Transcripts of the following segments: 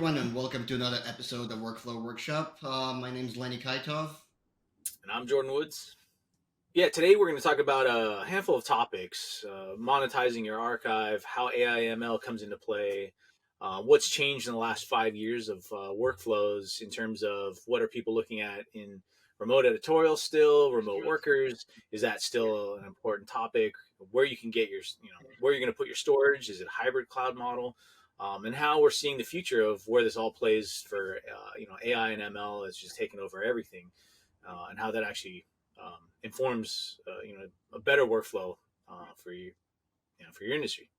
everyone, and welcome to another episode of Workflow Workshop. My name is Lenny Khaitov. And I'm Jordan Woods. Yeah, today we're going to talk about a handful of topics: monetizing your archive, how AI ML comes into play, what's changed in the last 5 years of workflows in terms of what are people looking at in remote editorial still, remote workers. Is that still an important topic? Where you can get your, where you're going to put your storage? Is it a hybrid cloud model? And how we're seeing the future of where this all plays for, AI and ML is just taking over everything, and how that actually informs a better workflow for you, for your industry.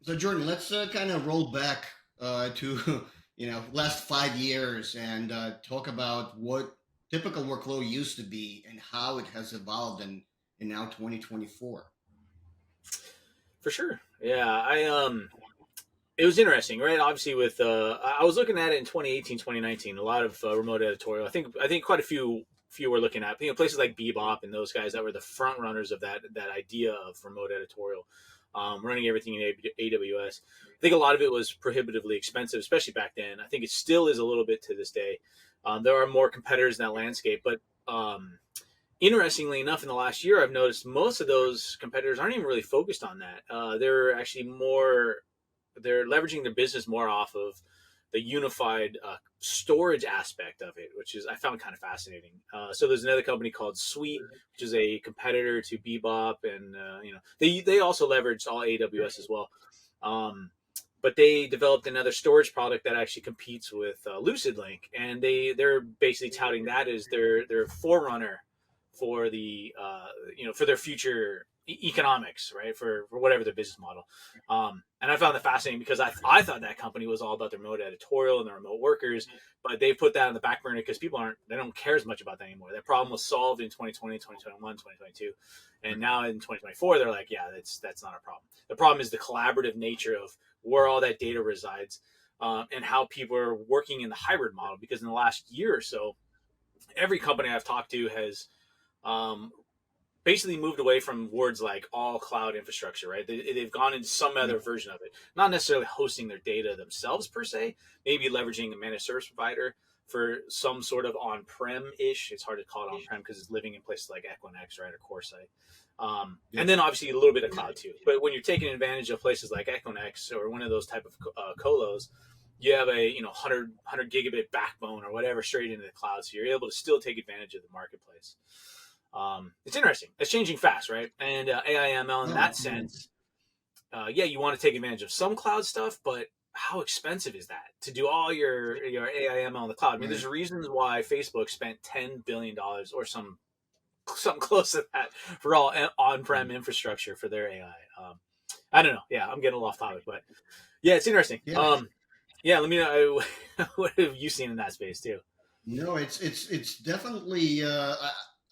So, Jordan, let's kind of roll back to last 5 years and talk about what typical workflow used to be and how it has evolved in now 2024. For sure, yeah. It was interesting, right? Obviously, with I was looking at it in 2018, 2019. A lot of remote editorial. I think quite a few were looking at places like Bebop and those guys that were the front runners of that idea of remote editorial, running everything in AWS. I think a lot of it was prohibitively expensive, especially back then. I think it still is a little bit to this day. There are more competitors in that landscape, but interestingly enough, in the last year, I've noticed most of those competitors aren't even really focused on that. They're actually they're leveraging their business more off of the unified storage aspect of it, which is I found kind of fascinating. So there's another company called Suite, which is a competitor to Bebop, and they also leverage all AWS as well. But they developed another storage product that actually competes with LucidLink, and they're basically touting that as their forerunner for the for their future economics, right, for whatever their business model. And I found that fascinating because I thought that company was all about the remote editorial and the remote workers, but they put that on the back burner because they don't care as much about that anymore. That problem was solved in 2020, 2021, 2022. And now in 2024, they're like, yeah, that's not a problem. The problem is the collaborative nature of where all that data resides, and how people are working in the hybrid model. Because in the last year or so, every company I've talked to has basically moved away from words like all cloud infrastructure, right? They've gone into some other version of it, not necessarily hosting their data themselves per se, maybe leveraging a managed service provider for some sort of on-prem-ish. It's hard to call it on-prem because it's living in places like Equinix, right, or CoreSite. And then obviously a little bit of cloud too. But when you're taking advantage of places like Equinix or one of those type of colos, you have a 100 gigabit backbone or whatever straight into the cloud, so you're able to still take advantage of the marketplace. It's interesting. It's changing fast, right? And AI ML in that sense, you want to take advantage of some cloud stuff, but how expensive is that to do all your AI ML in the cloud? I mean, there's reasons why Facebook spent $10 billion or something close to that for all on-prem infrastructure for their AI. I don't know. Yeah, I'm getting a little off topic, but yeah, it's interesting. Yeah. Let me know what have you seen in that space too. No, it's definitely.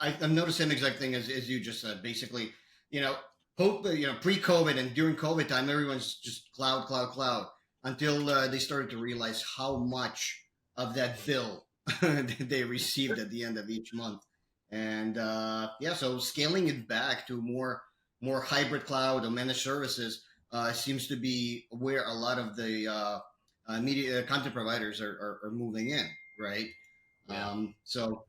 I've noticed the same exact thing as you just said. Basically, pre-COVID and during COVID time, everyone's just cloud, cloud, cloud until they started to realize how much of that bill they received at the end of each month. And so scaling it back to more hybrid cloud or managed services seems to be where a lot of the media content providers are moving in, right? Yeah. So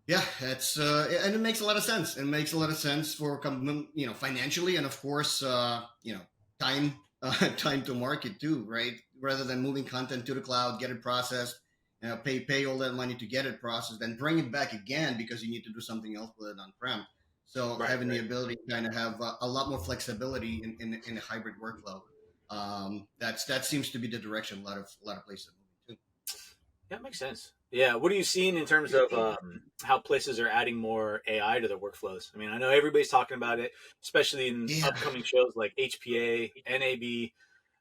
yeah, it's and it makes a lot of sense. It makes a lot of sense for financially, and of course, time time to market too, right? Rather than moving content to the cloud, get it processed, pay all that money to get it processed, then bring it back again because you need to do something else with it on prem. So having the ability to kind of have a lot more flexibility in a hybrid workflow, that seems to be the direction a lot of places are moving to. That makes sense. Yeah. What are you seeing in terms of how places are adding more AI to their workflows? I mean, I know everybody's talking about it, especially in upcoming shows like HPA, NAB.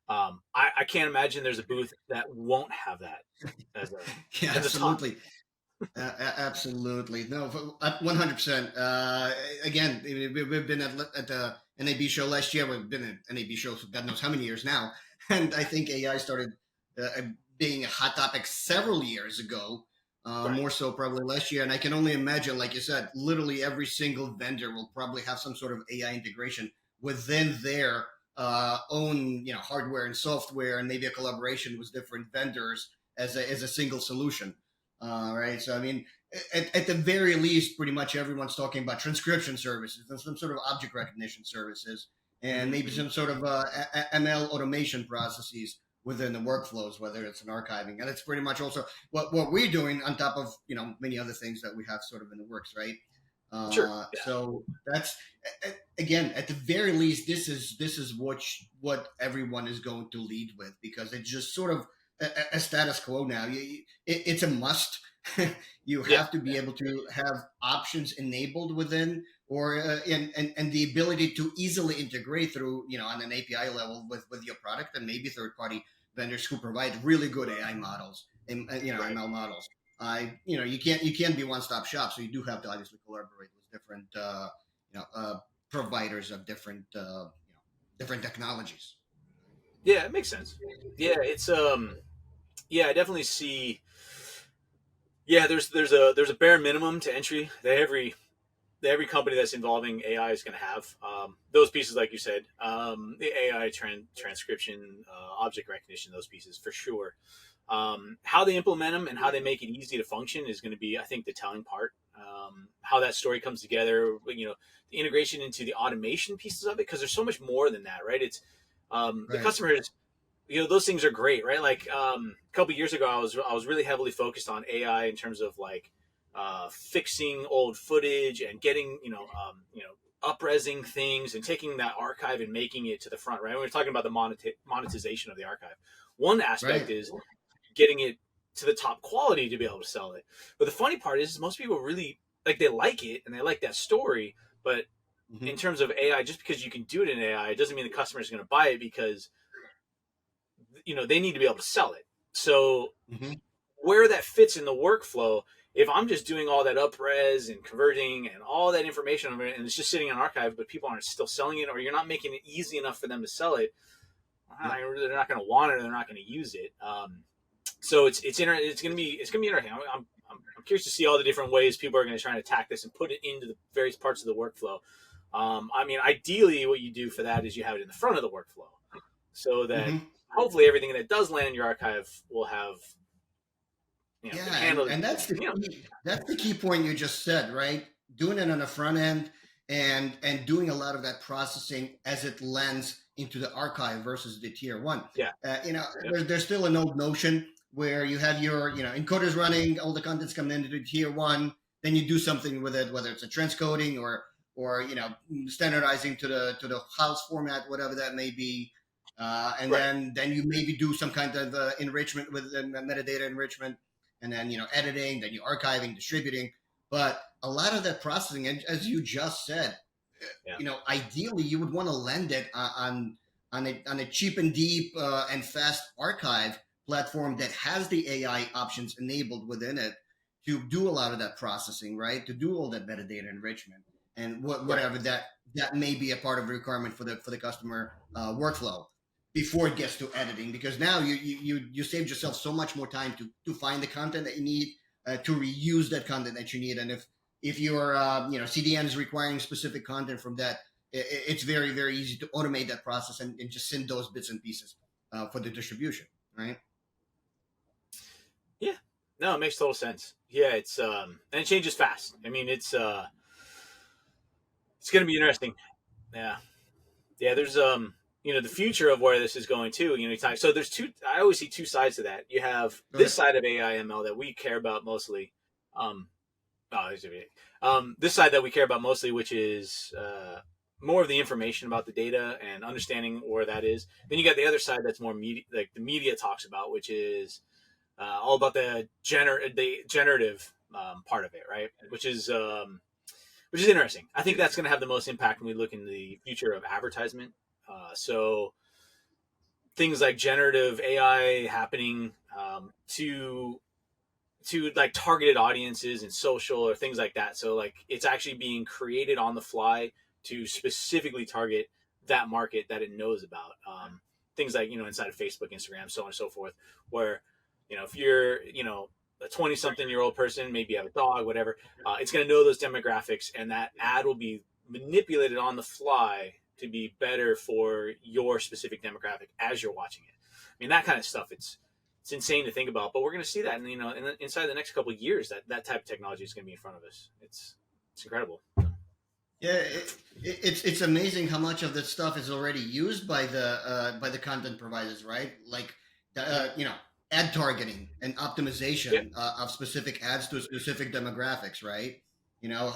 I can't imagine there's a booth that won't have that as Yeah, as a top. absolutely. Absolutely. No, 100%. Again, we've been at the NAB show last year. We've been at NAB shows for God knows how many years now. And I think AI started being a hot topic several years ago, Right. more so probably last year. And I can only imagine, like you said, literally every single vendor will probably have some sort of AI integration within their own hardware and software, and maybe a collaboration with different vendors as a single solution. Right. So I mean, at the very least, pretty much everyone's talking about transcription services and some sort of object recognition services, and maybe Mm-hmm. some sort of ML automation processes within the workflows, whether it's an archiving, and it's pretty much also what we're doing on top of many other things that we have sort of in the works, right? Sure. Yeah. So that's again, at the very least, this is what everyone is going to lead with, because it's just sort of a status quo now. It's a must. You Yeah. have to be able to have options enabled within, or and the ability to easily integrate through on an API level with your product, and maybe third party vendors who provide really good AI models and Right. ML models. You can't be one stop shop, so you do have to obviously collaborate with different providers of different technologies. Yeah, it makes sense. Yeah, it's yeah, I definitely see. Yeah, there's a bare minimum to entry that every company that's involving AI is going to have. Those pieces, like you said, the AI transcription, object recognition, those pieces for sure. How they implement them and how they make it easy to function is going to be, I think, the telling part. How that story comes together, the integration into the automation pieces of it, because there's so much more than that, right? It's the Right. customers, those things are great, right? Like a couple years ago, I was really heavily focused on AI in terms of like fixing old footage and getting upresing things and taking that archive and making it to the front, right? When we're talking about the monetization of the archive, one aspect Right. is getting it to the top quality to be able to sell it. But the funny part is most people really they like it and they like that story, but in Hmm. terms of AI, just because you can do it in AI, it doesn't mean the customer is going to buy it, because they need to be able to sell it. So Hmm. where that fits in the workflow, if I'm just doing all that upres and converting and all that information over it, and it's just sitting in archive, but people aren't still selling it, or you're not making it easy enough for them to sell it, Yep. they're not going to want it, or they're not going to use it. So it's going to be interesting. I'm curious to see all the different ways people are going to try and attack this and put it into the various parts of the workflow. I mean, ideally, what you do for that is you have it in the front of the workflow, so that Hmm. hopefully everything that does land in your archive will have been Yeah, and handled. and that's the key point you just said, right? Doing it on the front end, and doing a lot of that processing as it lands into the archive versus the tier one. Yeah. Yep. There's still an old notion where you have your encoders running, all the contents coming into the tier one, then you do something with it, whether it's a transcoding or standardizing to the house format, whatever that may be. And Right. then you maybe do some kind of enrichment with metadata enrichment, and then editing, then you archiving, distributing. But a lot of that processing, and as you just said, Yeah. ideally you would want to lend it on a cheap and deep and fast archive platform that has the AI options enabled within it to do a lot of that processing, right? To do all that metadata enrichment and Right. whatever that may be a part of the requirement for the customer workflow before it gets to editing, because now you saved yourself so much more time to find the content that you need, to reuse that content that you need. And if your CDN is requiring specific content from that, it's very very easy to automate that process, and just send those bits and pieces for the distribution, right? Yeah. No, it makes total sense. Yeah, it's and it changes fast. I mean, it's going to be interesting. Yeah. Yeah, there's the future of where this is going to, so there's two. I always see two sides to that. You have Go this ahead. side of AI/ML that we care about mostly. Oh, this side that we care about mostly, which is more of the information about the data and understanding where that is. Then you got the other side that's more media, like the media talks about, which is all about the generative part of it, right? Which is interesting. I think that's going to have the most impact when we look in the future of advertisement. So things like generative AI happening to like targeted audiences and social or things like that. So like it's actually being created on the fly to specifically target that market that it knows about. Things like inside of Facebook, Instagram, so on and so forth, where if you're a 20 something year old person, maybe you have a dog, whatever, it's going to know those demographics, and that ad will be manipulated on the fly to be better for your specific demographic as you're watching it. I mean, that kind of stuff. It's insane to think about, but we're going to see that, and inside the next couple of years, that type of technology is going to be in front of us. It's incredible. Yeah, it's amazing how much of this stuff is already used by the content providers, right? Like, ad targeting and Yeah, optimization of specific ads to specific demographics, right? You know,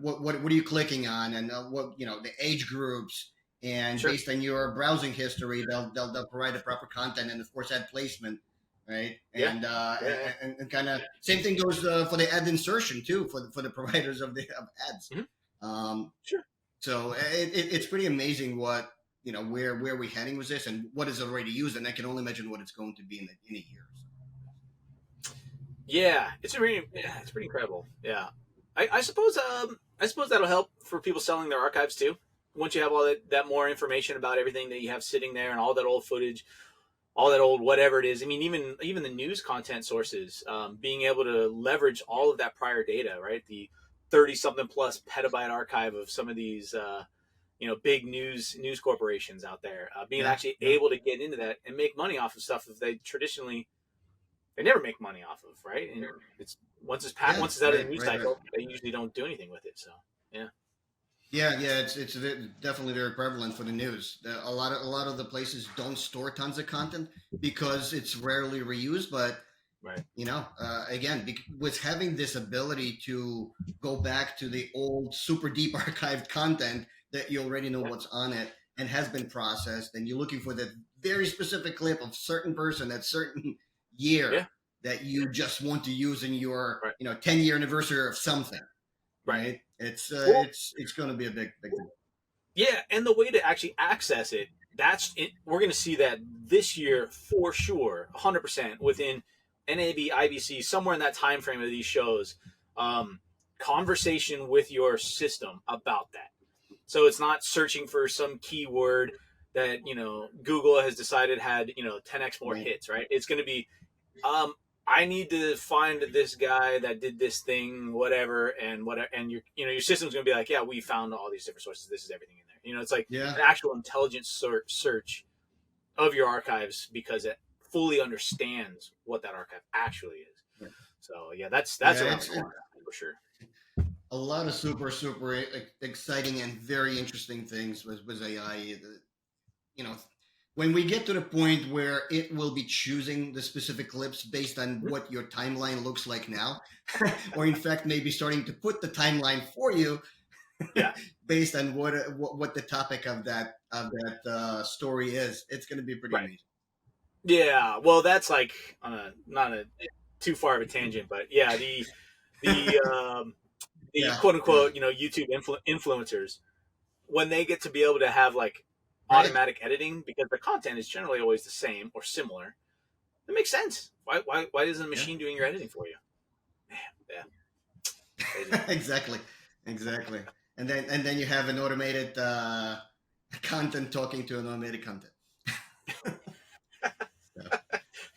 what are you clicking on, and what the age groups, and sure. based on your browsing history, they'll provide the proper content, and of course ad placement, right? Yeah, And yeah, and kind of same thing goes for the ad insertion too for the providers of ads. yeah. Hmm. Um, Sure. so it's pretty amazing what where we're heading with this and what is already used, and I can only imagine what it's going to be in a year. Yeah, it's pretty incredible. Yeah, I suppose that'll help for people selling their archives too. Once you have all that more information about everything that you have sitting there and all that old footage, all that old whatever it is. I mean, even the news content sources, being able to leverage all of that prior data, right? The 30 something plus petabyte archive of some of these big news corporations out there, being Yeah, actually yeah, able to get into that and make money off of stuff that they never make money off of, right? And it's yeah. once it's out of Right, the news right, right. cycle, they usually don't do anything with it. So yeah, Yeah, yeah. Definitely very prevalent for the news. A lot of the places don't store tons of content because it's rarely reused, but right, again, with having this ability to go back to the old super deep archived content that you already know yeah, what's on it and has been processed, and you're looking for that very specific clip of certain person at certain year yeah, that you just want to use in your right, 10-year anniversary of something, right. right? It's Well, going to be a big thing. yeah, and the way to actually access it, that's it. We're going to see that this year for sure, 100% within NAB, IBC, somewhere in that time frame of these shows. Um, Conversation with your system about that. So it's not searching for some keyword that Google has decided had 10x more Right. hits, right? It's going to be um, I need to find this guy that did this thing, whatever, and whatever, and your system's gonna be like, yeah, we found all these different sources. This is everything in there. It's like Yeah. an actual intelligent search of your archives because it fully understands what that archive actually is. So yeah, that's Yeah, around the it's corner for sure. a lot of super exciting and very interesting things with AI. You know, when we get to the point where it will be choosing the specific clips based on Mhm. what your timeline looks like now, or in fact maybe starting to put the timeline for you Yeah, based on what the topic of that story is, it's going to be pretty right. amazing. Yeah, well, that's like on a not a too far of a tangent, but yeah, the Yeah, quote yeah, unquote YouTube influencers when they get to be able to have like right. automatic editing because the content is generally always the same or similar. It makes sense. Why isn't a Yeah, machine doing your editing for you? Man, yeah, crazy. exactly, exactly. And then you have an automated content talking to an automated content. So,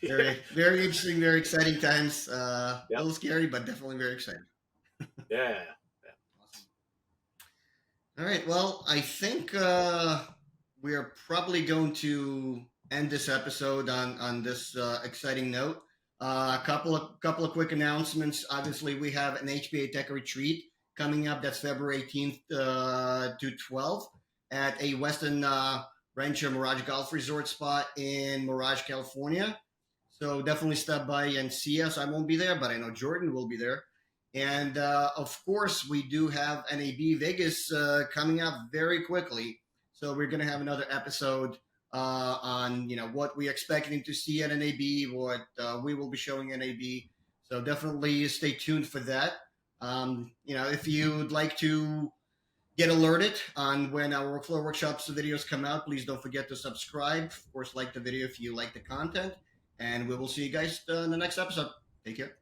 Yeah, very very interesting, very exciting times. A yep, little scary, but definitely very exciting. yeah, yeah, Awesome. All right. Well, I think we are probably going to end this episode on this exciting note. A couple of quick announcements. Obviously, we have an HPA Tech Retreat coming up. That's February 18th to 12th at a Western Rancher Mirage Golf Resort spot in Mirage, California. So definitely stop by and see us. I won't be there, but I know Jordan will be there. And of course, we do have NAB Vegas coming up very quickly. So we're going to have another episode on what we're expecting to see at NAB, what we will be showing NAB. So definitely stay tuned for that. If you'd like to get alerted on when our workflow workshops videos come out, please don't forget to subscribe. Of course, like the video if you like the content. And we will see you guys in the next episode. Take care.